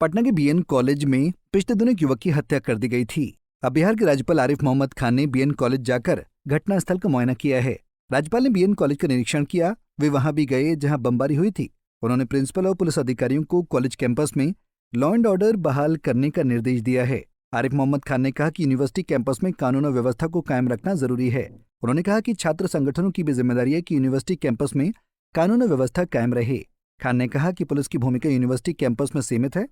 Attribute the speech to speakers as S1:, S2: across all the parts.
S1: पटना के BN college में पिछले दिनों एक युवक की हत्या कर दी गई थी। अब बिहार के राज्यपाल आरिफ मोहम्मद खान ने बीएन कॉलेज जाकर घटनास्थल का मुआयना किया है। राज्यपाल ने बीएन कॉलेज का निरीक्षण किया। वे वहां भी गए जहां बमबारी हुई थी। उन्होंने प्रिंसिपल और पुलिस अधिकारियों को कॉलेज कैंपस में लॉ एंड ऑर्डर बहाल करने का निर्देश दिया है। आरिफ मोहम्मद खान ने कहा कि यूनिवर्सिटी कैंपस में कानून और व्यवस्था को कायम रखना जरूरी है। उन्होंने कहा कि छात्र संगठनों की भी जिम्मेदारी है कि यूनिवर्सिटी कैंपस में कानून और व्यवस्था कायम रहे। खान ने कहा कि पुलिस की भूमिका यूनिवर्सिटी कैंपस में सीमित है।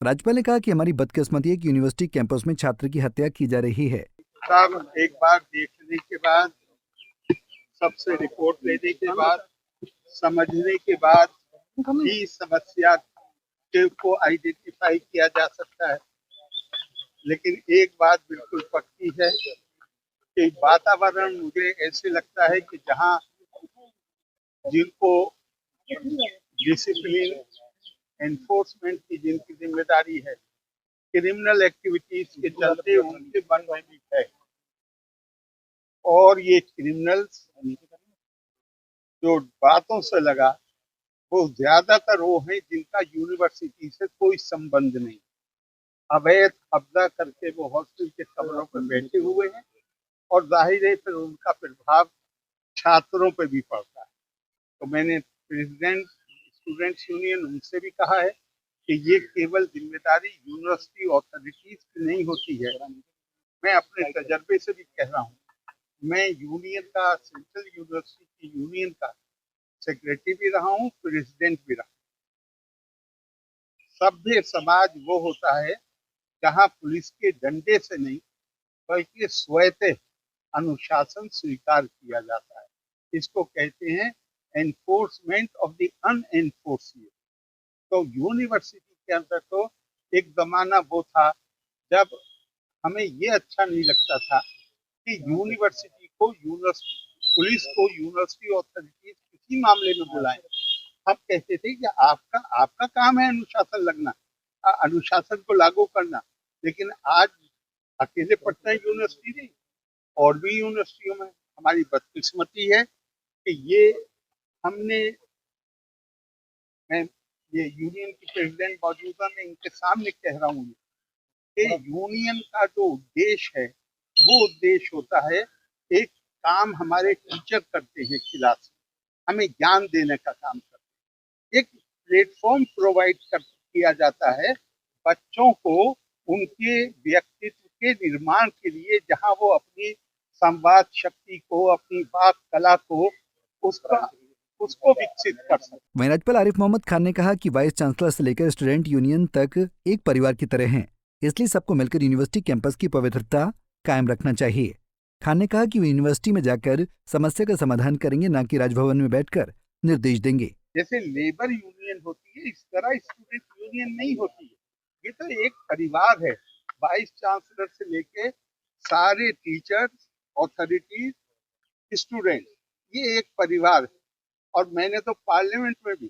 S1: राज्यपाल ने कहा कि हमारी बदकिस्मती है कि यूनिवर्सिटी कैंपस में छात्र की हत्या की जा रही है।
S2: सब एक बार देखने के बाद, सबसे रिपोर्ट लेने के बाद, समझने के बाद ही समस्या को आइडेंटिफाई किया जा सकता है। लेकिन एक बात बिल्कुल पक्की है कि वातावरण मुझे ऐसे लगता है कि जहां जिनको डिसिप्लिन एनफोर्समेंट की जिनकी जिम्मेदारी है, क्रिमिनल एक्टिविटीज के चलते उनके मन में भी है। और ये क्रिमिनल्स जो बातों से लगा, वो ज्यादातर वो हैं जिनका यूनिवर्सिटी से कोई संबंध नहीं। अवैध कब्जा करके वो हॉस्टल के कमरों पर बैठे हुए हैं और जाहिर है फिर उनका प्रभाव छात्रों पर भी पड़ता है। तो मैंने प्रेसिडेंट स्टूडेंट्स यूनियन उनसे भी कहा है कि ये केवल जिम्मेदारी यूनिवर्सिटी अथॉरिटीज की नहीं होती है। मैं अपने तजर्बे से भी कह रहा हूँ, मैं यूनियन का, सेंट्रल यूनिवर्सिटी की यूनियन का सेक्रेटरी भी रहा हूँ, प्रेसिडेंट भी रहा हूँ। सभ्य समाज वो होता है जहाँ पुलिस के डंडे से नहीं बल्कि स्वतः अनुशासन स्वीकार किया जाता है। इसको कहते हैं एनफोर्समेंट ऑफ द अनएनफोर्सेबल। तो यूनिवर्सिटी के अंदर तो एक जमाना वो था जब हमें ये अच्छा नहीं लगता था कि यूनिवर्सिटी को पुलिस को यूनिवर्सिटी अथॉरिटीज किसी मामले में बुलाएं। हम कहते थे कि आपका आपका काम है अनुशासन लगना, अनुशासन को लागू करना। लेकिन आज अकेले पटना यूनिवर्सिटी नहीं, और भी यूनिवर्सिटियों में हमारी बदकिस्मती है कि ये हमने, मैं ये यूनियन की प्रेसिडेंट मौजूदा में इनके सामने कह रहा हूँ कि यूनियन का जो उद्देश्य है वो उद्देश्य होता है, एक काम हमारे टीचर करते हैं क्लास में, हमें ज्ञान देने का काम करते हैं। एक प्लेटफॉर्म प्रोवाइड किया जाता है बच्चों को उनके व्यक्तित्व के निर्माण के लिए, जहां वो अपनी संवाद शक्ति को, अपनी बात कला को, उसका उसको विकसित कर सकते।
S1: वहीं राज्यपाल आरिफ मोहम्मद खान ने कहा कि वाइस चांसलर से लेकर स्टूडेंट यूनियन तक एक परिवार की तरह हैं, इसलिए सबको मिलकर यूनिवर्सिटी कैंपस की पवित्रता कायम रखना चाहिए। खान ने कहा कि वे यूनिवर्सिटी में जाकर समस्या का समाधान करेंगे, न कि राजभवन में बैठकर निर्देश देंगे।
S2: जैसे लेबर यूनियन होती है, इस तरह स्टूडेंट यूनियन नहीं होती है। ये तो एक परिवार है, वाइस चांसलर से लेके सारे टीचर्स, अथॉरिटीज, स्टूडेंट, ये एक परिवार है। और मैंने तो पार्लियामेंट में भी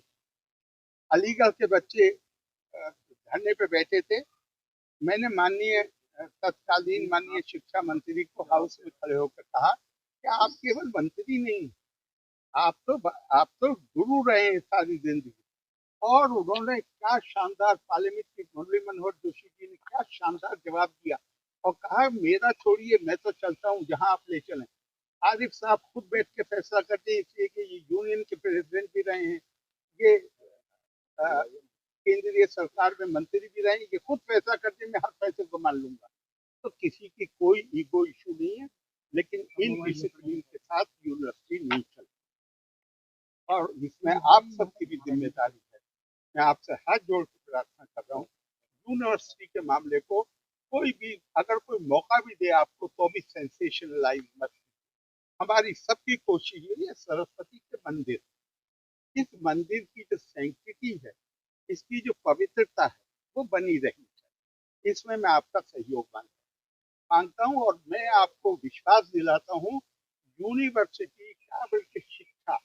S2: अलीगढ़ के बच्चे धरने पे बैठे थे। मैंने माननीय तत्कालीन माननीय शिक्षा मंत्री को हाउस में खड़े होकर कहा कि आप केवल मंत्री नहीं, आप तो गुरु रहे हैं सारी जिंदगी। और उन्होंने क्या शानदार, पार्लियामेंट की मुरली मनोहर जोशी जी ने क्या शानदार जवाब दिया और कहा मेरा छोड़िए, मैं तो चलता हूँ जहां आप ले चलें। आरिफ साहब खुद बैठ के फैसला करते हैं, इसलिए कि ये यूनियन के प्रेसिडेंट भी रहे हैं, ये केंद्रीय सरकार में मंत्री भी रहे हैं, ये खुद फैसला करते हैं, मैं हर फैसले को मान लूंगा। तो किसी की कोई ईगो इशू नहीं है, लेकिन इन डिसिप्लिन के साथ यूनिवर्सिटी नहीं चलती। और इसमें आप सबकी भी जिम्मेदारी है। मैं आपसे हाथ जोड़ के प्रार्थना कर रहा हूँ, यूनिवर्सिटी के मामले को कोई भी अगर कोई मौका भी दे आपको, तो भी सेंसेशनलाइज मत। हमारी सबकी कोशिश है सरस्वती के मंदिर, इस मंदिर की जो सैंक्टिटी है, इसकी जो पवित्रता है, वो बनी रहनी चाहिए। इसमें मैं आपका सहयोग मांगता हूँ और मैं आपको विश्वास दिलाता हूँ, यूनिवर्सिटी क्या बल्कि शिक्षा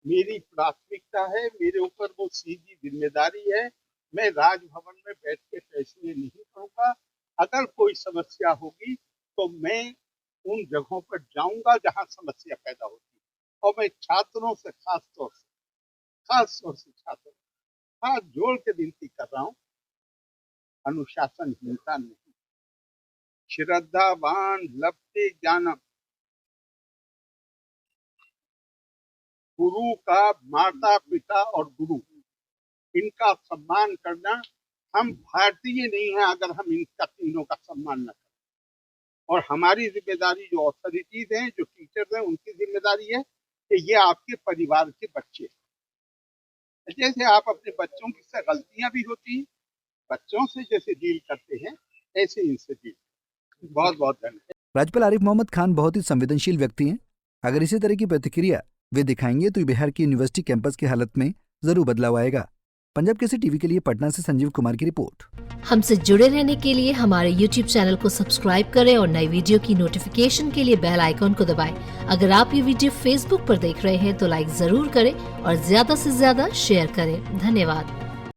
S2: मेरी प्राथमिकता है, मेरे ऊपर वो सीधी जिम्मेदारी है। मैं राजभवन में बैठ के फैसले नहीं करूंगा। अगर कोई समस्या होगी तो मैं उन जगहों पर जाऊंगा जहां समस्या पैदा होती है। और मैं छात्रों से खास तौर से छात्रों हाथ जोड़ के विनती कर रहा हूँ, अनुशासनहीनता नहीं, श्रद्धावान लभते ज्ञानम, गुरु का माता पिता और गुरु इनका सम्मान करना, हम भारतीय नहीं हैं अगर हम इनका तीनों का सम्मान न करें। और हमारी जिम्मेदारी जो अथॉरिटीज हैं, जो टीचर्स हैं, उनकी जिम्मेदारी है कि ये आपके परिवार के बच्चे हैं। जैसे आप अपने बच्चों की से गलतियां भी होती हैं, बच्चों से जैसे डील करते हैं ऐसे इनसे डील। बहुत बहुत धन्यवाद।
S1: राज्यपाल आरिफ मोहम्मद खान बहुत ही संवेदनशील व्यक्ति हैं। अगर इसी तरह की प्रतिक्रिया वे दिखाएंगे तो बिहार की यूनिवर्सिटी कैंपस की हालत में जरूर बदलाव आएगा। पंजाब केसरी टीवी के लिए पटना से संजीव कुमार की रिपोर्ट।
S3: हमसे जुड़े रहने के लिए हमारे YouTube चैनल को सब्सक्राइब करें और नई वीडियो की नोटिफिकेशन के लिए बेल आइकॉन को दबाएं। अगर आप ये वीडियो Facebook पर देख रहे हैं तो लाइक जरूर करें और ज्यादा से ज्यादा शेयर करें। धन्यवाद।